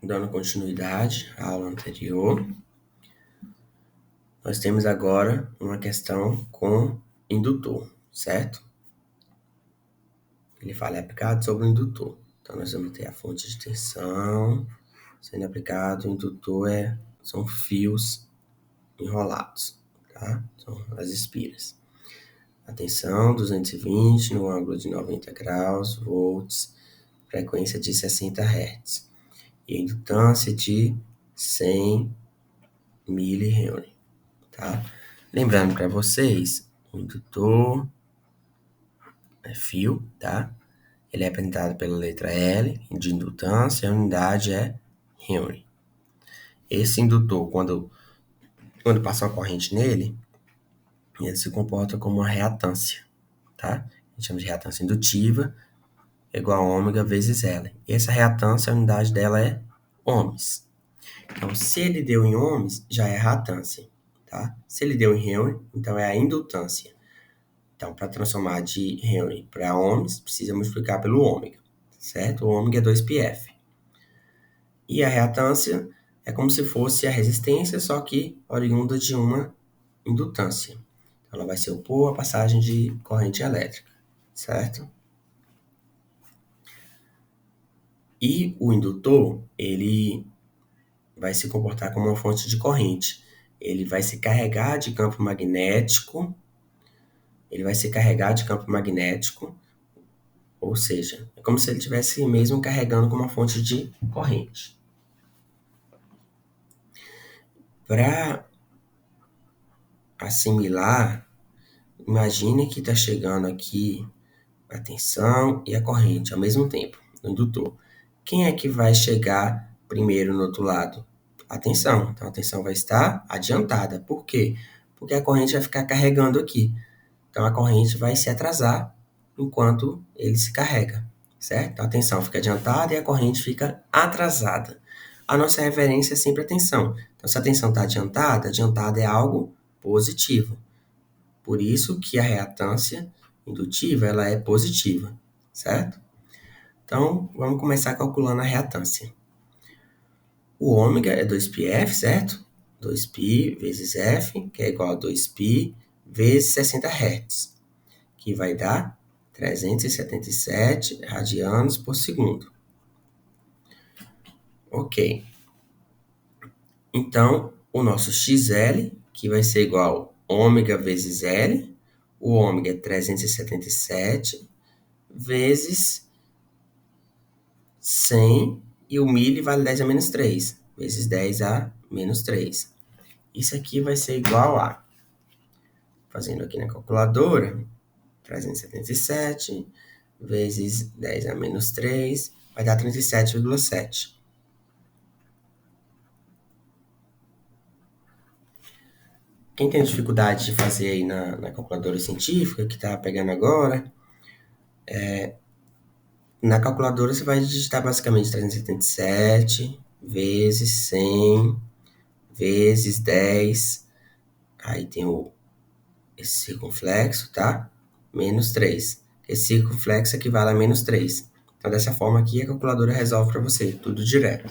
Dando continuidade à aula anterior, nós temos agora uma questão com indutor, certo? Ele fala aplicado sobre o indutor. Então, nós vamos ter a fonte de tensão sendo aplicado. O indutor são fios enrolados, tá? São as espiras. A tensão 220 no ângulo de 90 graus, volts, frequência de 60 Hz. E a indutância de 100 mH, tá? Lembrando para vocês, o indutor é fio, tá? Ele é representado pela letra L de indutância, a unidade é Henry. Esse indutor, quando passa uma corrente nele, ele se comporta como uma reatância, tá? A gente chama de reatância indutiva, igual a ômega vezes L. E essa reatância, a unidade dela é ohms. Então, se ele deu em ohms, já é reatância, tá? Se ele deu em Henry, então é a indutância. Então, para transformar de Henry para ohms, precisa multiplicar pelo ômega, certo? O ômega é 2πf. E a reatância é como se fosse a resistência, só que oriunda de uma indutância. Então, ela vai se opor à passagem de corrente elétrica, certo? E o indutor, ele vai se comportar como uma fonte de corrente. Ele vai se carregar de campo magnético, ou seja, é como se ele estivesse mesmo carregando com uma fonte de corrente. Para assimilar, imagine que está chegando aqui a tensão e a corrente ao mesmo tempo, no indutor. Quem é que vai chegar primeiro no outro lado? A tensão. Então, a tensão vai estar adiantada. Por quê? Porque a corrente vai ficar carregando aqui. Então, a corrente vai se atrasar enquanto ele se carrega, certo? Então, a tensão fica adiantada e a corrente fica atrasada. A nossa referência é sempre a tensão. Então, se a tensão está adiantada é algo positivo. Por isso que a reatância indutiva ela é positiva, certo? Então, vamos começar calculando a reatância. O ômega é 2πf, certo? 2π vezes f, que é igual a 2π vezes 60 Hz, que vai dar 377 radianos por segundo. Ok. Então, o nosso XL, que vai ser igual a ômega vezes L, o ômega é 377 vezes 100, e o milho vale 10 a menos 3, vezes 10 a menos 3. Isso aqui vai ser igual a, fazendo aqui na calculadora, 377 vezes 10 a menos 3, vai dar 37,7. Quem tem dificuldade de fazer aí na calculadora científica, que está pegando agora, na calculadora você vai digitar basicamente 377 vezes 100 vezes 10, aí tem esse circunflexo, tá? Menos 3. Esse circunflexo equivale a menos 3. Então, dessa forma aqui, a calculadora resolve para você, tudo direto,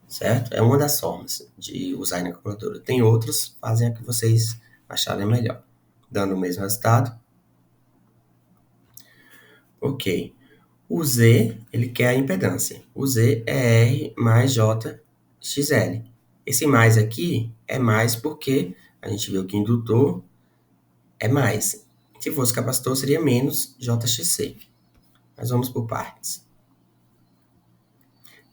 certo? É uma das formas de usar na calculadora. Tem outros, fazem a que vocês acharem melhor. Dando o mesmo resultado. Ok. O Z, ele quer a impedância. O Z é R mais JXL. Esse mais aqui é mais porque a gente viu que indutor é mais. Se fosse capacitor, seria menos JXC. Mas vamos por partes.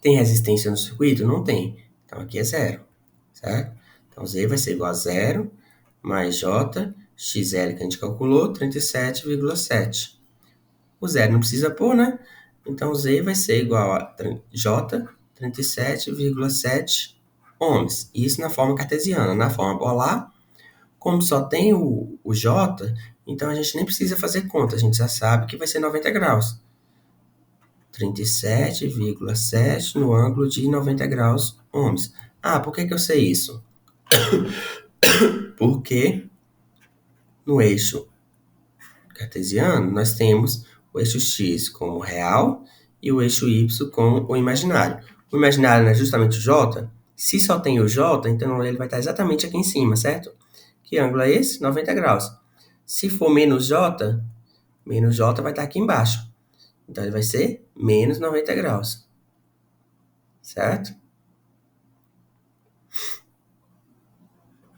Tem resistência no circuito? Não tem. Então, aqui é zero, certo? Então, Z vai ser igual a zero mais J, XL que a gente calculou, 37,7. O zero não precisa pôr, né? Então, Z vai ser igual a J, 37,7 ohms. Isso na forma cartesiana. Na forma polar, como só tem o J, então a gente nem precisa fazer conta. A gente já sabe que vai ser 90 graus. 37,7 no ângulo de 90 graus ohms. Ah, por que eu sei isso? Porque no eixo cartesiano nós temos o eixo x como real e o eixo y como o imaginário. O imaginário é justamente o J. Se só tem o J, então ele vai estar exatamente aqui em cima, certo? Que ângulo é esse? 90 graus. Se for menos J vai estar aqui embaixo. Então, ele vai ser menos 90 graus. Certo?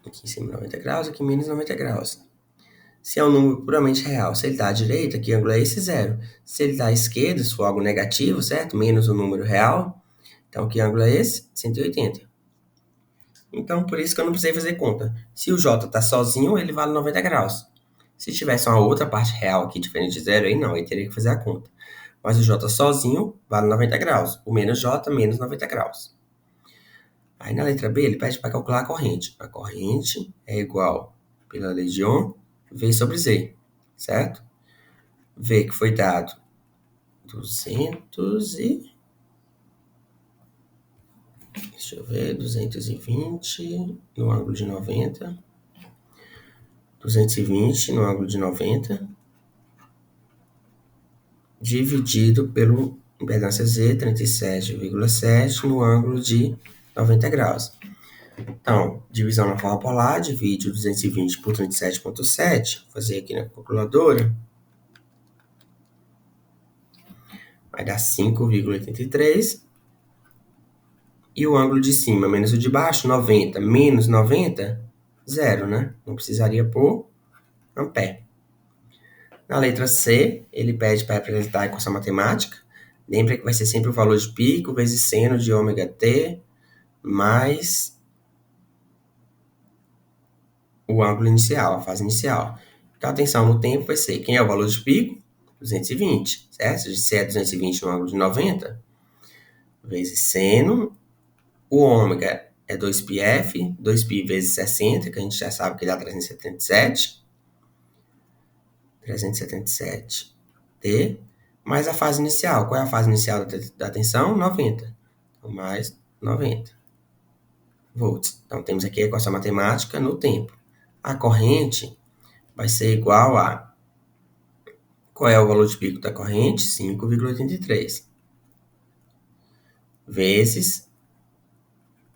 Aqui em cima 90 graus, aqui menos 90 graus. Se é um número puramente real, se ele está à direita, que ângulo é esse? Zero. Se ele está à esquerda, se for algo negativo, certo? Menos o número real, então que ângulo é esse? 180. Então, por isso que eu não precisei fazer conta. Se o J está sozinho, ele vale 90 graus. Se tivesse uma outra parte real aqui, diferente de zero, aí não, aí teria que fazer a conta. Mas o J sozinho vale 90 graus. O menos J, menos 90 graus. Aí na letra B, ele pede para calcular a corrente. A corrente é igual, pela lei de Ohm, V sobre Z, certo? V que foi dado 200 e... Deixa eu ver, 220 no ângulo de 90. 220 no ângulo de 90. Dividido pelo impedância Z, 37,7 no ângulo de 90 graus. Então, divisão na forma polar, divide o 220 por 37,7. Vou fazer aqui na calculadora. Vai dar 5,83. E o ângulo de cima menos o de baixo, 90 menos 90, zero, né? Não precisaria pôr ampere. Na letra C, ele pede para apresentar a equação matemática. Lembra que vai ser sempre o valor de pico vezes seno de ômega t mais o ângulo inicial, a fase inicial. Então, a tensão no tempo vai ser, quem é o valor de pico? 220, certo? Se é 220 no ângulo de 90, vezes seno, o ômega é 2πf, 2π vezes 60, que a gente já sabe que dá 377. 377T, mais a fase inicial. Qual é a fase inicial da tensão? 90. Então, mais 90 volts. Então, temos aqui a equação matemática no tempo. A corrente vai ser igual a... Qual é o valor de pico da corrente? 5,83. Vezes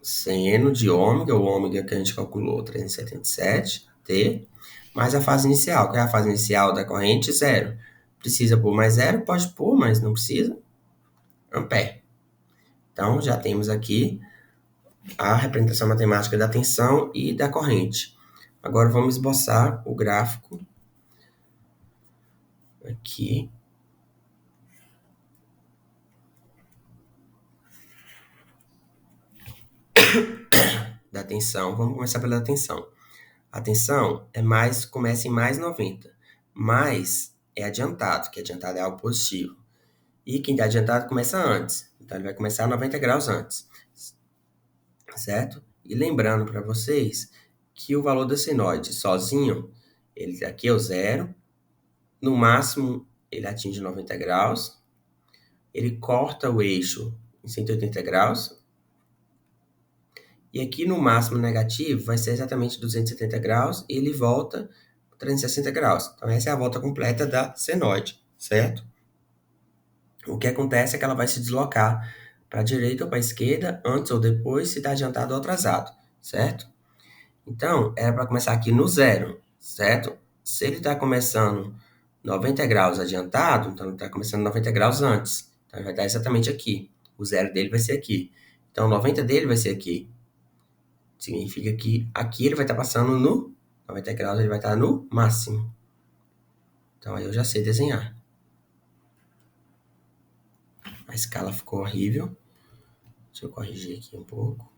seno de ômega, o ômega que a gente calculou, 377T, mais a fase inicial. Qual é a fase inicial da corrente? Zero. Precisa pôr mais zero? Pode pôr, mas não precisa. Ampere. Então, já temos aqui a representação matemática da tensão e da corrente. Agora, vamos esboçar o gráfico aqui. Da tensão. Vamos começar pela tensão. A tensão começa em mais 90. Mais é adiantado, que adiantado é algo positivo. E quem está adiantado começa antes. Então, ele vai começar a 90 graus antes. Certo? E lembrando para vocês que o valor da senoide sozinho, ele aqui é o zero. No máximo, ele atinge 90 graus. Ele corta o eixo em 180 graus. E aqui no máximo negativo vai ser exatamente 270 graus e ele volta 360 graus. Então, essa é a volta completa da senoide, certo? O que acontece é que ela vai se deslocar para a direita ou para a esquerda, antes ou depois, se está adiantado ou atrasado, certo? Então, era para começar aqui no zero, certo? Se ele está começando 90 graus adiantado, então ele está começando 90 graus antes. Então, ele vai estar exatamente aqui. O zero dele vai ser aqui. Então, 90 dele vai ser aqui. Significa que aqui ele vai estar passando no 90 graus, ele vai estar no máximo. Então, aí eu já sei desenhar. A escala ficou horrível. Deixa eu corrigir aqui um pouco.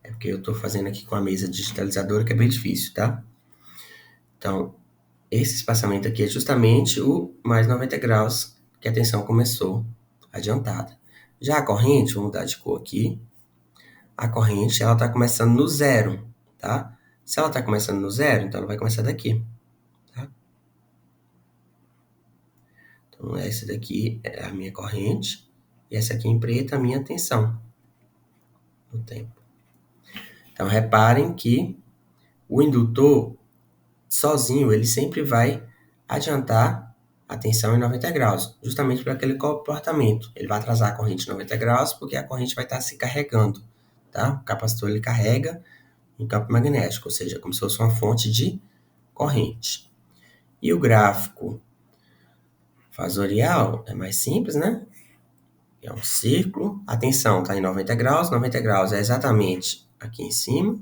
É porque eu estou fazendo aqui com a mesa digitalizadora, que é bem difícil, tá? Então, esse espaçamento aqui é justamente o mais 90 graus que a tensão começou adiantada. Já a corrente, vou mudar de cor aqui. A corrente, ela está começando no zero, tá? Se ela está começando no zero, então ela vai começar daqui, tá? Então, essa daqui é a minha corrente. E essa aqui em preto é a minha tensão no tempo. Então, reparem que o indutor, sozinho, ele sempre vai adiantar a tensão em 90 graus, justamente por aquele comportamento. Ele vai atrasar a corrente em 90 graus porque a corrente vai estar se carregando, tá? O capacitor ele carrega em campo magnético, ou seja, como se fosse uma fonte de corrente. E o gráfico fasorial é mais simples, né? É um círculo, a tensão está em 90 graus é exatamente aqui em cima,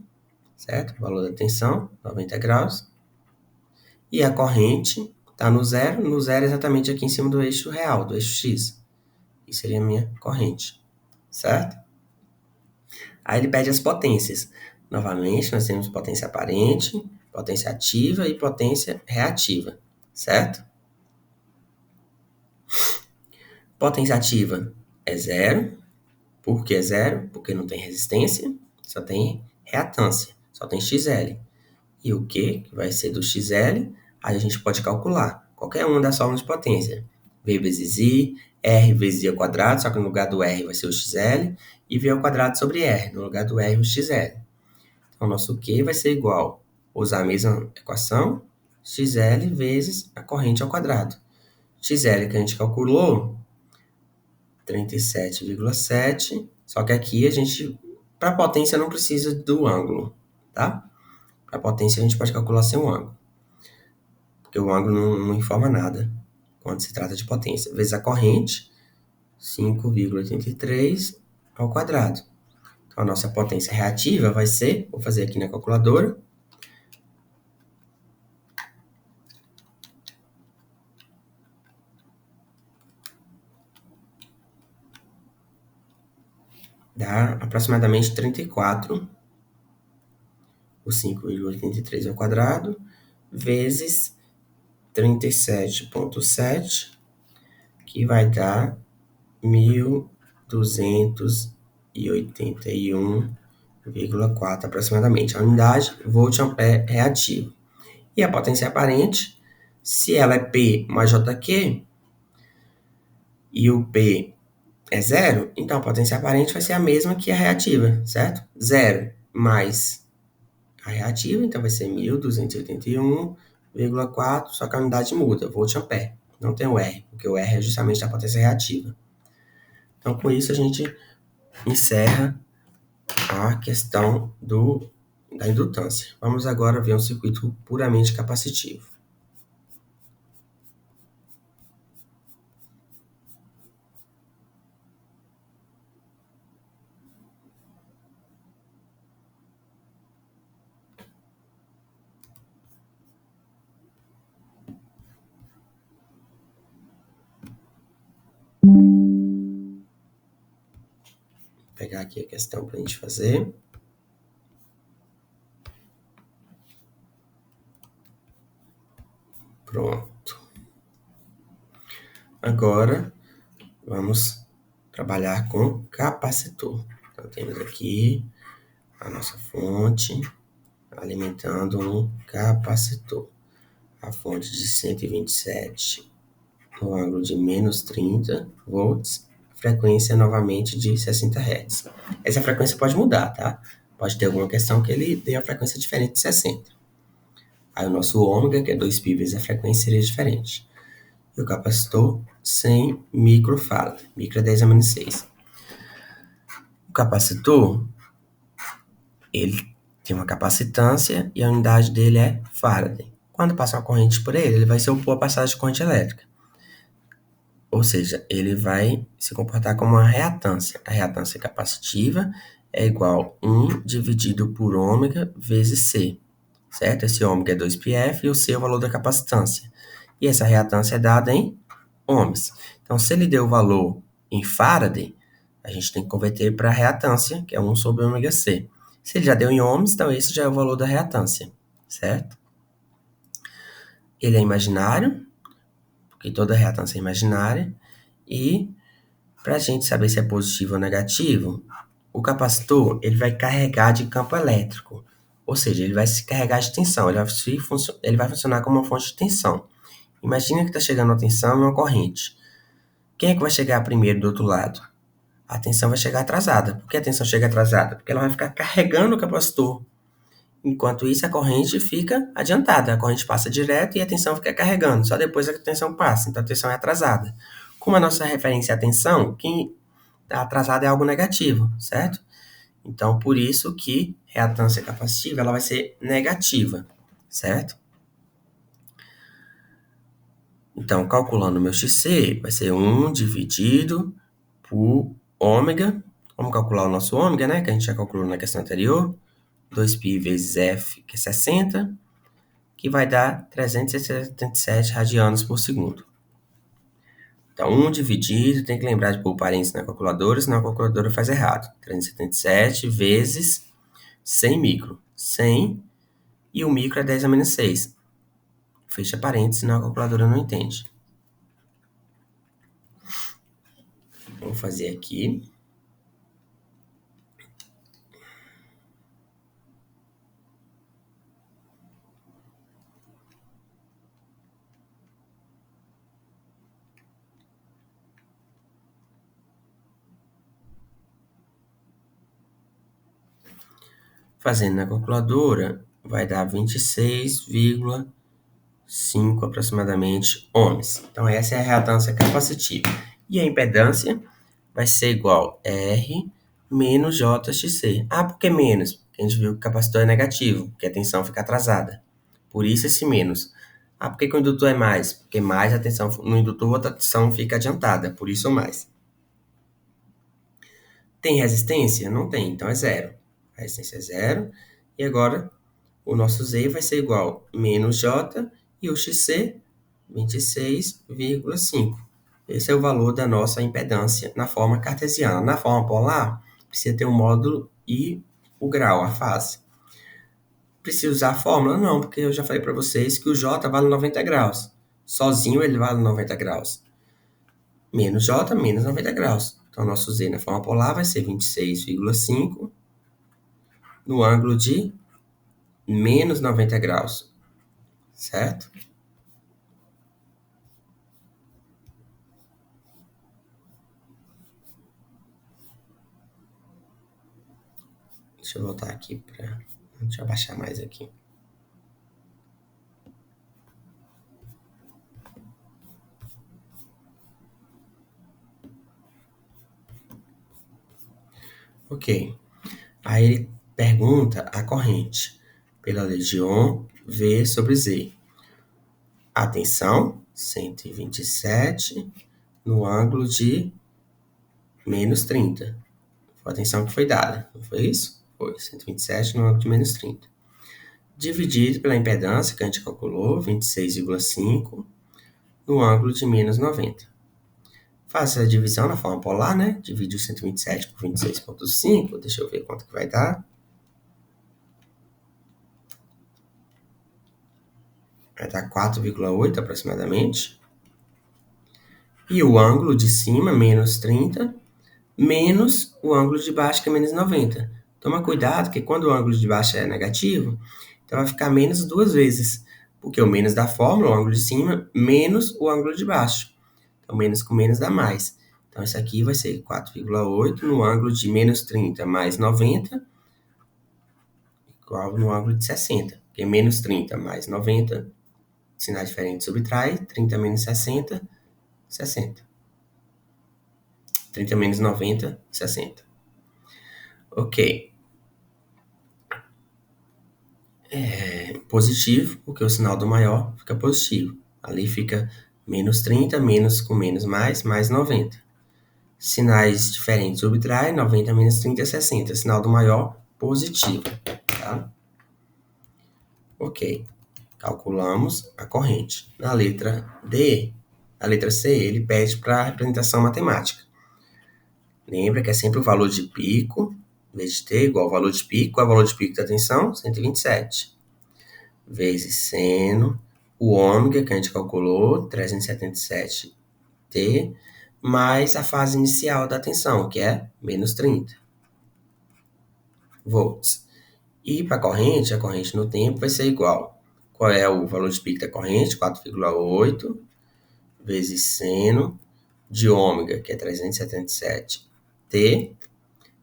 certo? O valor da tensão, 90 graus. E a corrente está no zero é exatamente aqui em cima do eixo real, do eixo X. Isso seria a minha corrente, certo? Aí ele pede as potências. Novamente, nós temos potência aparente, potência ativa e potência reativa, certo? Potência ativa é zero. Por que zero? Porque não tem resistência, só tem reatância, só tem XL. E o Q, que vai ser do XL, aí a gente pode calcular qualquer uma das fórmulas de potência. V vezes I, R vezes I ao quadrado, só que no lugar do R vai ser o XL, e V ao quadrado sobre R, no lugar do R o XL. Então, o nosso Q vai ser igual, usar a mesma equação, XL vezes a corrente ao quadrado. XL que a gente calculou, 37,7, só que aqui a gente, para potência não precisa do ângulo, tá? Para potência a gente pode calcular sem o ângulo, porque o ângulo não informa nada quando se trata de potência. Vezes a corrente, 5,83 ao quadrado. Então a nossa potência reativa vai ser, vou fazer aqui na calculadora, dá aproximadamente 34, o 5,83 ao quadrado, vezes 37,7, que vai dar 1.281,4 aproximadamente. A unidade volt-ampere reativo. E a potência aparente, se ela é P mais JQ, e o P é zero, então a potência aparente vai ser a mesma que a reativa, certo? Zero mais a reativa, então vai ser 1.281,4, só que a unidade muda, volt-ampere. Não tem o R, porque o R é justamente a potência reativa. Então, com isso, a gente encerra a questão da indutância. Vamos agora ver um circuito puramente capacitivo. Vou pegar aqui a questão para a gente fazer. Pronto. Agora, vamos trabalhar com capacitor. Então, temos aqui a nossa fonte alimentando um capacitor. A fonte de 127 no ângulo de menos 30 volts, frequência novamente de 60 Hz. Essa frequência pode mudar, tá? Pode ter alguma questão que ele dê a frequência diferente de 60. Aí o nosso ômega, que é 2π vezes a frequência, seria diferente. E o capacitor 100 microfarad, micro é 10 a menos 6. O capacitor, ele tem uma capacitância e a unidade dele é farad. Quando passa uma corrente por ele, ele vai se opor à passagem de corrente elétrica. Ou seja, ele vai se comportar como uma reatância. A reatância capacitiva é igual a 1 dividido por ômega vezes C, certo? Esse ômega é 2πf e o C é o valor da capacitância. E essa reatância é dada em ohms. Então, se ele deu o valor em farad, a gente tem que converter para a reatância, que é 1 sobre ômega C. Se ele já deu em ohms, então esse já é o valor da reatância, certo? Ele é imaginário, porque toda reatância é imaginária, e para a gente saber se é positivo ou negativo, o capacitor ele vai carregar de campo elétrico, ou seja, ele vai se carregar de tensão, ele vai funcionar como uma fonte de tensão. Imagina que está chegando a tensão em uma corrente. Quem é que vai chegar primeiro do outro lado? A tensão vai chegar atrasada. Por que a tensão chega atrasada? Porque ela vai ficar carregando o capacitor. Enquanto isso, a corrente fica adiantada. A corrente passa direto e a tensão fica carregando. Só depois a tensão passa. Então, a tensão é atrasada. Como a nossa referência é a tensão, quem está atrasado é algo negativo, certo? Então, por isso que reatância capacitiva ela vai ser negativa, certo? Então, calculando meu XC, vai ser 1 dividido por ômega. Vamos calcular o nosso ômega, né? Que a gente já calculou na questão anterior. 2π vezes F, que é 60, que vai dar 377 radianos por segundo. Então, 1 dividido, tem que lembrar de pôr parênteses na calculadora, senão a calculadora faz errado. 377 vezes 100 micro. 100 e o micro é 10 a menos 6. Fecha parênteses, senão a calculadora não entende. Vamos fazer aqui. Fazendo na calculadora, vai dar 26,5 aproximadamente ohms. Então, essa é a reatância capacitiva. E a impedância vai ser igual a R menos JXC. Ah, por que menos? Porque a gente viu que o capacitor é negativo, porque a tensão fica atrasada. Por isso esse menos. Ah, por que o indutor é mais? Porque mais a tensão no indutor, a tensão fica adiantada, por isso mais. Tem resistência? Não tem, então é zero. A resistência é zero. E agora o nosso Z vai ser igual a menos J e o XC 26,5. Esse é o valor da nossa impedância na forma cartesiana. Na forma polar, precisa ter um módulo e o grau, a fase. Precisa usar a fórmula? Não, porque eu já falei para vocês que o J vale 90 graus. Sozinho ele vale 90 graus. Menos J, menos 90 graus. Então, nosso Z na forma polar vai ser 26,5 no ângulo de menos 90 graus, certo? Deixa eu voltar aqui para... Deixa eu abaixar mais aqui. Ok. Aí ele pergunta a corrente pela lei de Ohm, V sobre Z. Atenção, 127 no ângulo de menos 30. Foi a atenção que foi dada, não foi isso? Foi, 127 no ângulo de menos 30. Dividido pela impedância que a gente calculou, 26,5 no ângulo de menos 90. Faça a divisão na forma polar, né? Divide o 127 por 26,5. Deixa eu ver quanto que vai dar. Vai dar 4,8 aproximadamente. E o ângulo de cima, menos 30, menos o ângulo de baixo, que é menos 90. Toma cuidado, que quando o ângulo de baixo é negativo, então vai ficar menos duas vezes. Porque o menos da fórmula, o ângulo de cima, menos o ângulo de baixo. Então, menos com menos dá mais. Então, isso aqui vai ser 4,8 no ângulo de menos 30 mais 90, igual no ângulo de 60. Porque menos 30 mais 90, sinal diferente subtrai, 30 menos 60, 60. 30 menos 90, 60. Ok. Positivo, porque o sinal do maior fica positivo. Ali fica menos 30, menos com menos mais 90. Sinais diferentes subtrai, 90 menos 30 é 60. Sinal do maior, positivo. Tá? Ok. Calculamos a corrente. Na letra D, a letra C, ele pede para a representação matemática. Lembra que é sempre o valor de pico, em vez de T, igual ao valor de pico. Qual é o valor de pico da tensão? 127. Vezes seno, o ômega, que a gente calculou, 377 T, mais a fase inicial da tensão, que é menos 30 volts. E para a corrente no tempo vai ser igual. Qual é o valor de pico da corrente? 4,8 vezes seno de ômega, que é 377 T,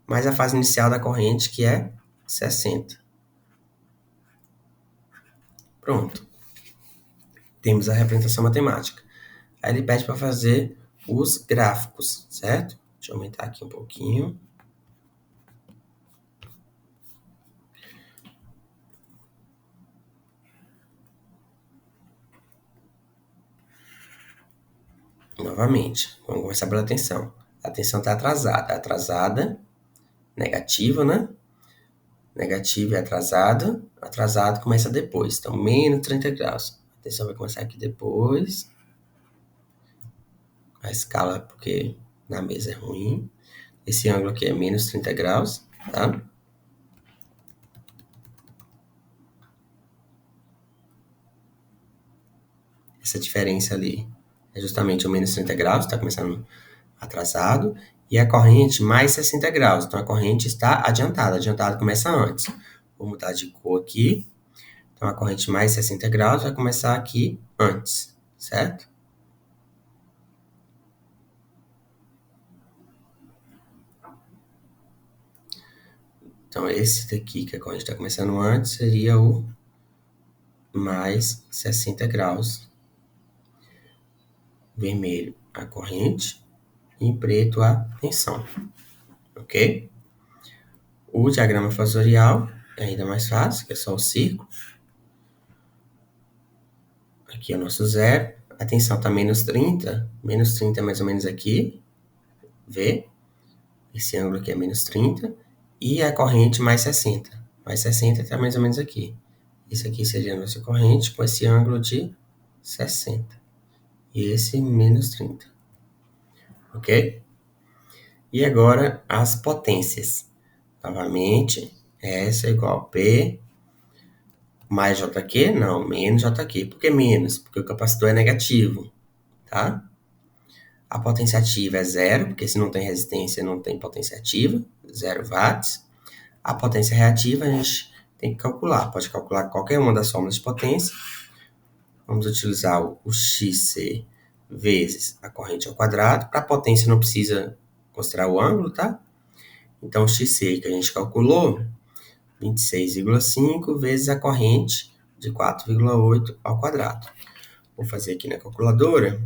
mais a fase inicial da corrente, que é 60. Pronto. Temos a representação matemática. Aí ele pede para fazer os gráficos, certo? Deixa eu aumentar aqui um pouquinho. Novamente, vamos começar pela tensão. A tensão está atrasada. Atrasada, negativa, né? Negativo é atrasado. Atrasado começa depois. Então, menos 30 graus. A tensão vai começar aqui depois. A escala, porque na mesa é ruim. Esse ângulo aqui é menos 30 graus, tá? Essa diferença ali é justamente o menos 30 graus, está começando atrasado. E a corrente mais 60 graus. Então, a corrente está adiantada. Adiantada começa antes. Vou mudar de cor aqui. Então, a corrente mais 60 graus vai começar aqui antes, certo? Então, esse daqui que a corrente está começando antes seria o mais 60 graus. Vermelho a corrente e em preto a tensão, ok? O diagrama fasorial é ainda mais fácil, que é só o círculo. Aqui é o nosso zero. A tensão está menos 30. Menos 30 é mais ou menos aqui. Vê? Esse ângulo aqui é menos 30. E a corrente mais 60. Mais 60 está mais ou menos aqui. Isso aqui seria a nossa corrente com esse ângulo de 60. E esse menos 30. Ok? E agora as potências. Novamente, essa é igual a P mais JQ? Não, menos JQ. Por que menos? Porque o capacitor é negativo, tá? A potência ativa é zero, porque se não tem resistência, não tem potência ativa, 0 watts. A potência reativa a gente tem que calcular, pode calcular qualquer uma das fórmulas de potência. Vamos utilizar o XC vezes a corrente ao quadrado. Para a potência não precisa considerar o ângulo, tá? Então, o XC que a gente calculou, 26,5 vezes a corrente de 4,8 ao quadrado. Vou fazer aqui na calculadora.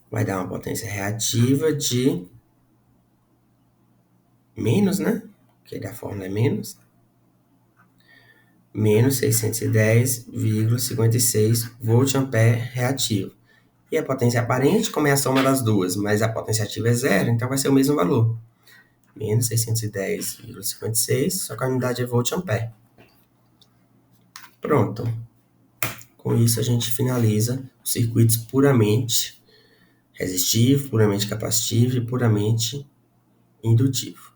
Vai dar uma potência reativa de menos, né? Que da fórmula é menos. Menos 610,56 volt-ampere reativo. E a potência aparente, como é a soma das duas, mas a potência ativa é zero, então vai ser o mesmo valor. Menos 610,56, só que a unidade é volt-ampere. Pronto. Com isso, a gente finaliza os circuitos puramente resistivo, puramente capacitivo e puramente indutivo.